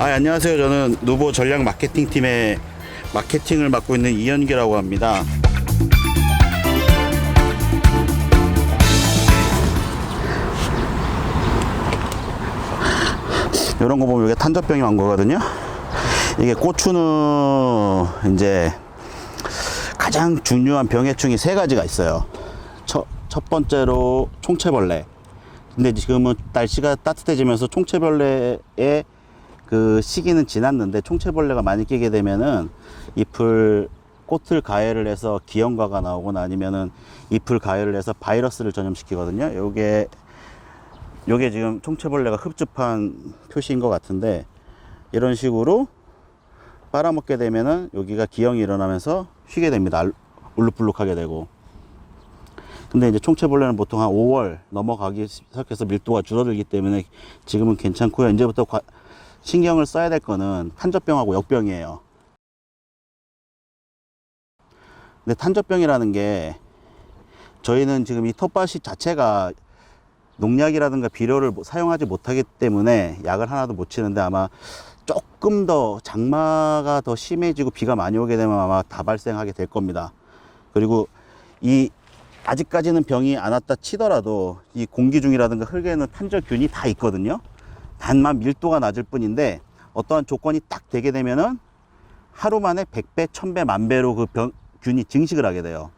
안녕하세요. 저는 누보 전략 마케팅 팀의 마케팅을 맡고 있는 이현기라고 합니다. 이런 거 보면 이게 탄저병이 온 거거든요. 이게 고추는 이제 가장 중요한 병해충이 세 가지가 있어요. 첫 번째로 총체벌레. 근데 지금은 날씨가 따뜻해지면서 총체벌레의 그 시기는 지났는데, 총체벌레가 많이 끼게 되면은 꽃을 가해를 해서 기형과가 나오거나 아니면은 잎을 가해를 해서 바이러스를 전염시키거든요. 요게 지금 총체벌레가 흡집한 표시인 것 같은데, 이런 식으로 빨아먹게 되면은 여기가 기형이 일어나면서 휘게 됩니다. 울룩불룩하게 되고. 근데 이제 총체벌레는 보통 한 5월 넘어가기 시작해서 밀도가 줄어들기 때문에 지금은 괜찮고요. 이제부터 신경을 써야 될 거는 탄저병하고 역병이에요. 근데 탄저병이라는 게, 저희는 지금 이 텃밭이 자체가 농약이라든가 비료를 사용하지 못하기 때문에 약을 하나도 못 치는데, 아마 조금 더 장마가 더 심해지고 비가 많이 오게 되면 아마 다 발생하게 될 겁니다. 그리고 아직까지는 병이 안 왔다 치더라도 이 공기 중이라든가 흙에는 탄저균이 다 있거든요. 단만 밀도가 낮을 뿐인데, 어떠한 조건이 딱 되게 되면은 하루 만에 100배, 1000배, 만배로 그 균이 증식을 하게 돼요.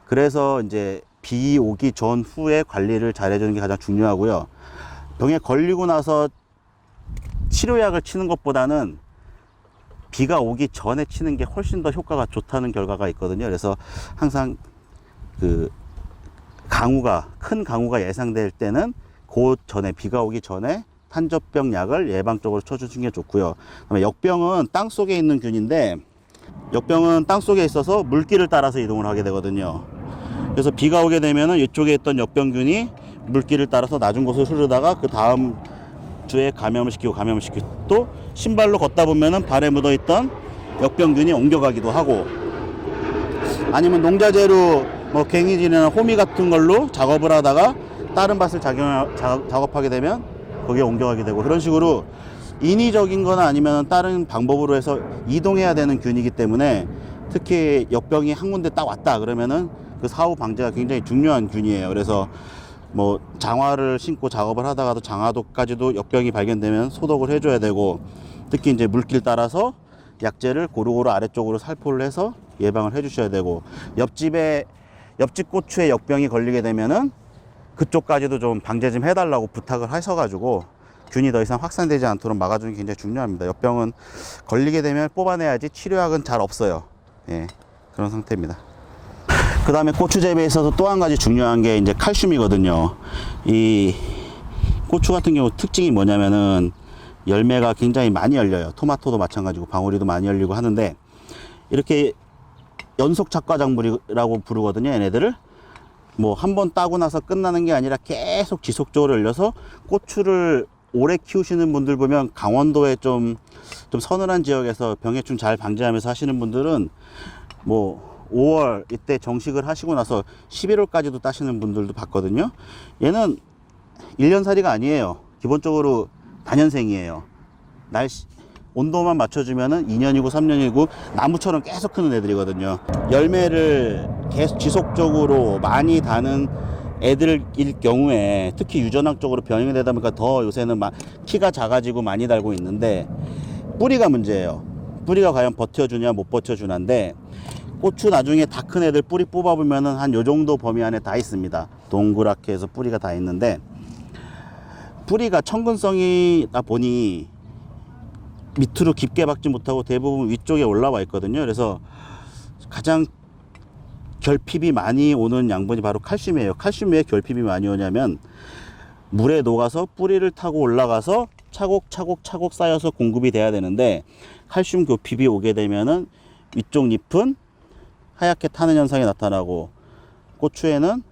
그래서 이제 비 오기 전후에 관리를 잘 해주는 게 가장 중요하고요. 병에 걸리고 나서 치료약을 치는 것보다는 비가 오기 전에 치는 게 훨씬 더 효과가 좋다는 결과가 있거든요. 그래서 항상 큰 강우가 예상될 때는 비가 오기 전에 탄저병 약을 예방적으로 쳐주시는 게 좋고요. 그다음에 역병은 땅 속에 있는 균인데, 역병은 땅 속에 있어서 물길을 따라서 이동을 하게 되거든요. 그래서 비가 오게 되면은 이쪽에 있던 역병균이 물길을 따라서 낮은 곳을 흐르다가 그 다음 주에 감염을 시키고 또 신발로 걷다 보면은 발에 묻어 있던 역병균이 옮겨가기도 하고, 아니면 농자재로 뭐 괭이질이나 호미 같은 걸로 작업을 하다가 다른 밭을 작업하게 되면 거기에 옮겨가게 되고, 그런 식으로 인위적인 거나 아니면 다른 방법으로 해서 이동해야 되는 균이기 때문에, 특히 역병이 한 군데 딱 왔다 그러면은 그 사후 방제가 굉장히 중요한 균이에요. 그래서 뭐 장화를 신고 작업을 하다가도 장화도까지도 역병이 발견되면 소독을 해줘야 되고, 특히 이제 물길 따라서 약재를 고루고루 아래쪽으로 살포를 해서 예방을 해주셔야 되고, 옆집 고추에 역병이 걸리게 되면은 그쪽까지도 좀 방제 좀 해달라고 부탁을 하셔가지고 균이 더 이상 확산되지 않도록 막아주는 게 굉장히 중요합니다. 역병은 걸리게 되면 뽑아내야지 치료약은 잘 없어요. 예, 그런 상태입니다. 그 다음에 고추 재배에 있어서 또 한 가지 중요한 게 이제 칼슘이거든요. 이 고추 같은 경우 특징이 뭐냐면은 열매가 굉장히 많이 열려요. 토마토도 마찬가지고 방울이도 많이 열리고 하는데, 이렇게 연속 착과작물이라고 부르거든요, 얘네들을. 뭐 한 번 따고 나서 끝나는 게 아니라 계속 지속적으로 열려서, 고추를 오래 키우시는 분들 보면 강원도에 좀 서늘한 지역에서 병해충 잘 방지하면서 하시는 분들은 뭐 5월 이때 정식을 하시고 나서 11월까지도 따시는 분들도 봤거든요. 얘는 1년살이가 아니에요. 기본적으로 다년생이에요. 온도만 맞춰주면은 2년이고 3년이고 나무처럼 계속 크는 애들이거든요. 열매를 계속 지속적으로 많이 다는 애들일 경우에, 특히 유전학적으로 변형이 되다 보니까 더 요새는 키가 작아지고 많이 달고 있는데, 뿌리가 문제예요. 뿌리가 과연 버텨주냐 못 버텨주냐인데, 고추 나중에 다 큰 애들 뿌리 뽑아보면은 한 요 정도 범위 안에 다 있습니다. 동그랗게 해서 뿌리가 다 있는데, 뿌리가 청근성이다 보니 밑으로 깊게 박지 못하고 대부분 위쪽에 올라와 있거든요. 그래서 가장 결핍이 많이 오는 양분이 바로 칼슘이에요. 칼슘이 왜 결핍이 많이 오냐면, 물에 녹아서 뿌리를 타고 올라가서 차곡차곡 쌓여서 공급이 돼야 되는데, 칼슘 결핍이 오게 되면은 위쪽 잎은 하얗게 타는 현상이 나타나고, 고추에는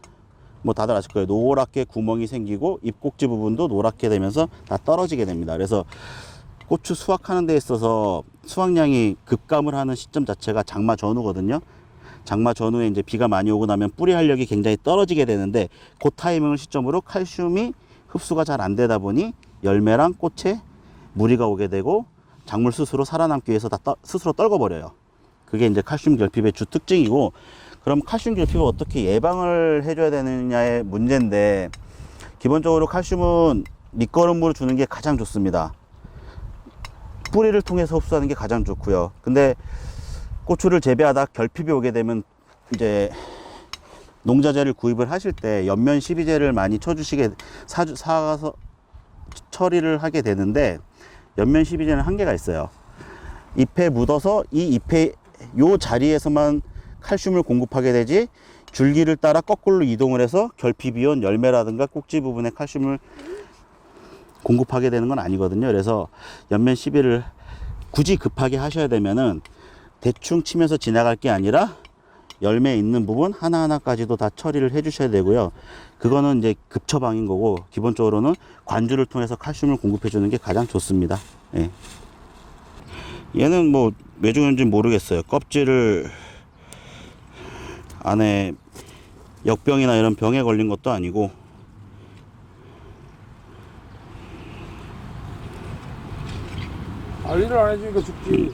뭐 다들 아실 거예요. 노랗게 구멍이 생기고 잎꼭지 부분도 노랗게 되면서 다 떨어지게 됩니다. 그래서 고추 수확하는 데 있어서 수확량이 급감을 하는 시점 자체가 장마 전후거든요. 장마 전후에 이제 비가 많이 오고 나면 뿌리 활력이 굉장히 떨어지게 되는데, 그 타이밍을 시점으로 칼슘이 흡수가 잘 안 되다 보니 열매랑 꽃에 무리가 오게 되고 작물 스스로 살아남기 위해서 스스로 떨궈버려요. 그게 이제 칼슘 결핍의 주 특징이고, 그럼 칼슘 결핍을 어떻게 예방을 해줘야 되느냐의 문제인데, 기본적으로 칼슘은 밑거름으로 주는 게 가장 좋습니다. 뿌리를 통해서 흡수하는 게 가장 좋고요. 근데 고추를 재배하다 결핍이 오게 되면 이제 농자재를 구입을 하실 때 연면 12제를 많이 쳐주시게 사가서 처리를 하게 되는데, 연면 12제는 한계가 있어요. 잎에 묻어서 이 잎에 요 자리에서만 칼슘을 공급하게 되지, 줄기를 따라 거꾸로 이동을 해서 결핍이 온 열매라든가 꼭지 부분에 칼슘을 공급하게 되는 건 아니거든요. 그래서 연면 12를 굳이 급하게 하셔야 되면은 대충 치면서 지나갈 게 아니라 열매 있는 부분 하나하나까지도 다 처리를 해 주셔야 되고요. 그거는 이제 급처방인 거고, 기본적으로는 관주를 통해서 칼슘을 공급해 주는 게 가장 좋습니다. 예. 얘는 뭐 왜 죽는지 모르겠어요. 껍질을 안에 역병이나 이런 병에 걸린 것도 아니고, 관리를 안 해주니까 죽지.